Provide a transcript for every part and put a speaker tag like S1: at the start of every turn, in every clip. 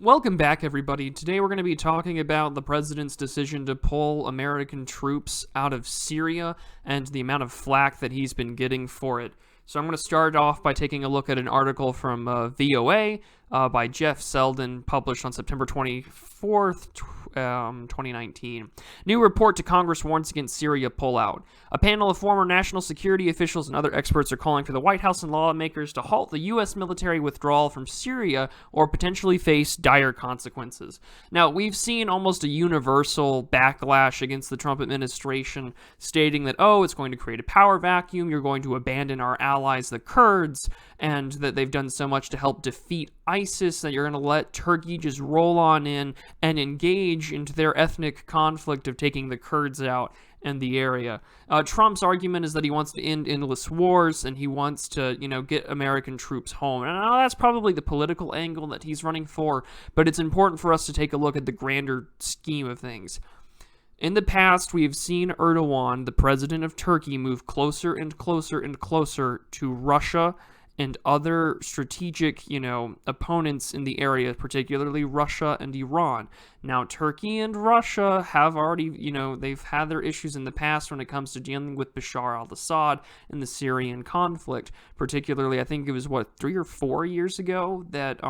S1: Welcome back, everybody. Today we're going to be talking about the president's decision to pull American troops out of Syria and the amount of flack that he's been getting for it. So I'm going to start off by taking a look at an article from VOA by Jeff Selden, published on September 24th, 2019. New report to Congress warns against Syria pullout. A panel of former national security officials and other experts are calling for the White House and lawmakers to halt the U.S. military withdrawal from Syria or potentially face dire consequences. Now, we've seen almost a universal backlash against the Trump administration, stating that, it's going to create a power vacuum, you're going to abandon our allies, the Kurds, and that they've done so much to help defeat ISIS that you're going to let Turkey just roll on in and engage into their ethnic conflict of taking the Kurds out in the area. Trump's argument is that he wants to end endless wars and he wants to, get American troops home. And that's probably the political angle that he's running for, but it's important for us to take a look at the grander scheme of things. In the past, we have seen Erdogan, the president of Turkey, move closer and closer and closer to Russia and other strategic, opponents in the area, particularly Russia and Iran. Now, Turkey and Russia have already, they've had their issues in the past when it comes to dealing with Bashar al-Assad in the Syrian conflict. Particularly, I think it was, 3 or 4 years ago that,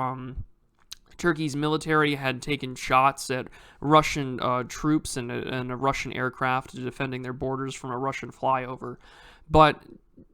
S1: Turkey's military had taken shots at Russian troops and a Russian aircraft defending their borders from a Russian flyover. But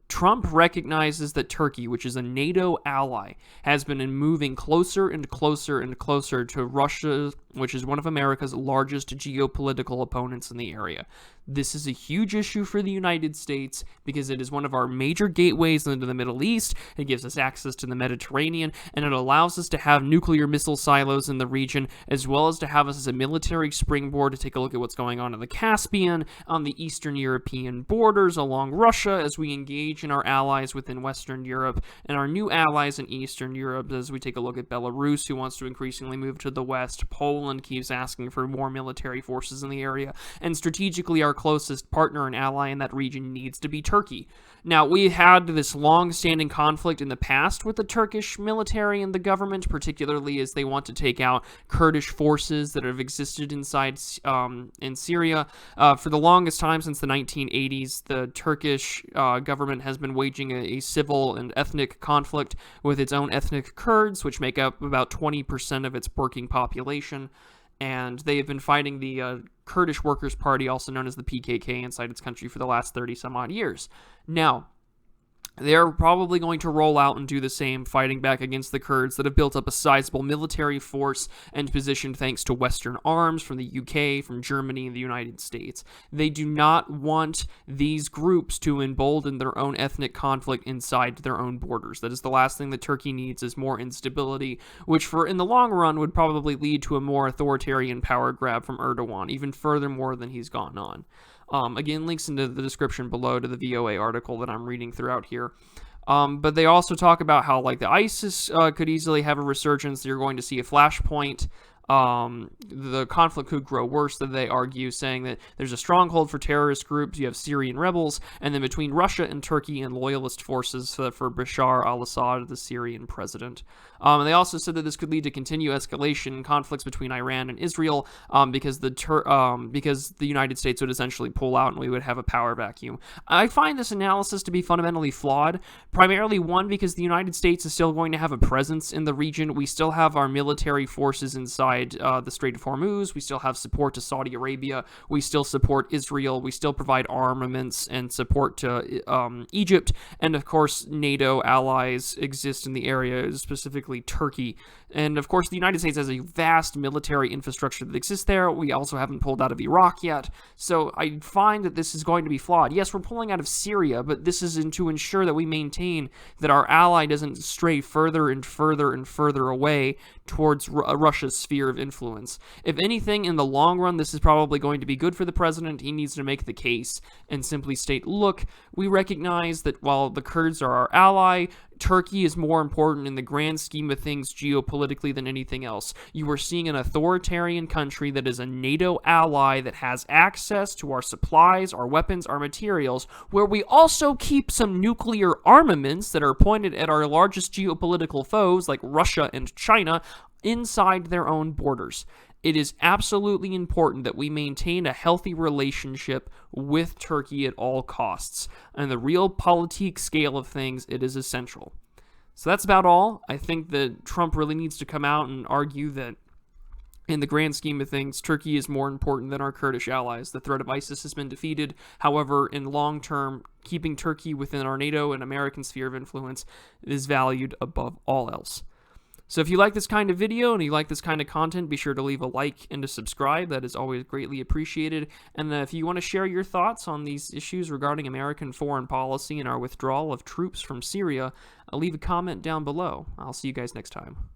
S1: Trump recognizes that Turkey, which is a NATO ally, has been moving closer and closer and closer to Russia, which is one of America's largest geopolitical opponents in the area. This is a huge issue for the United States because it is one of our major gateways into the Middle East. It gives us access to the Mediterranean, and it allows us to have nuclear missile silos in the region, as well as to have us as a military springboard to take a look at what's going on in the Caspian, on the Eastern European borders, along Russia, as we engage in our allies within Western Europe, and our new allies in Eastern Europe, as we take a look at Belarus, who wants to increasingly move to the west. Poland keeps asking for more military forces in the area, and strategically our closest partner and ally in that region needs to be Turkey. Now, we had this long-standing conflict in the past with the Turkish military and the government, particularly as they want to take out Kurdish forces that have existed inside in Syria. For the longest time, since the 1980s, the Turkish government has been waging a civil and ethnic conflict with its own ethnic Kurds, which make up about 20% of its working population. And they have been fighting the Kurdish Workers' Party, also known as the PKK, inside its country for the last 30-some-odd years. Now, they're probably going to roll out and do the same, fighting back against the Kurds that have built up a sizable military force and position thanks to Western arms from the UK, from Germany, and the United States. They do not want these groups to embolden their own ethnic conflict inside their own borders. That is the last thing that Turkey needs, is more instability, which in the long run would probably lead to a more authoritarian power grab from Erdogan, even furthermore than he's gone on. Again, links into the description below to the VOA article that I'm reading throughout here. But they also talk about how, the ISIS could easily have a resurgence. You're going to see a flashpoint. The conflict could grow worse, than they argue, saying that there's a stronghold for terrorist groups, you have Syrian rebels, and then between Russia and Turkey and loyalist forces for Bashar al-Assad, the Syrian president. They also said that this could lead to continued escalation in conflicts between Iran and Israel, because the United States would essentially pull out and we would have a power vacuum. I find this analysis to be fundamentally flawed, primarily one, because the United States is still going to have a presence in the region. We still have our military forces inside the Strait of Hormuz. We still have support to Saudi Arabia. We still support Israel. We still provide armaments and support to Egypt. And of course, NATO allies exist in the area, specifically Turkey. And of course, the United States has a vast military infrastructure that exists there. We also haven't pulled out of Iraq yet. So I find that this is going to be flawed. Yes, we're pulling out of Syria, but this is to ensure that we maintain that our ally doesn't stray further and further and further away towards Russia's sphere of influence. If anything, in the long run, this is probably going to be good for the president. He needs to make the case and simply state, look, we recognize that while the Kurds are our ally, Turkey is more important in the grand scheme of things geopolitically than anything else. You are seeing an authoritarian country that is a NATO ally that has access to our supplies, our weapons, our materials, where we also keep some nuclear armaments that are pointed at our largest geopolitical foes like Russia and China inside their own borders. It is absolutely important that we maintain a healthy relationship with Turkey at all costs. And the realpolitik scale of things, it is essential. So that's about all. I think that Trump really needs to come out and argue that in the grand scheme of things, Turkey is more important than our Kurdish allies. The threat of ISIS has been defeated. However, in long term, keeping Turkey within our NATO and American sphere of influence is valued above all else. So if you like this kind of video and you like this kind of content, be sure to leave a like and to subscribe. That is always greatly appreciated. And if you want to share your thoughts on these issues regarding American foreign policy and our withdrawal of troops from Syria, leave a comment down below. I'll see you guys next time.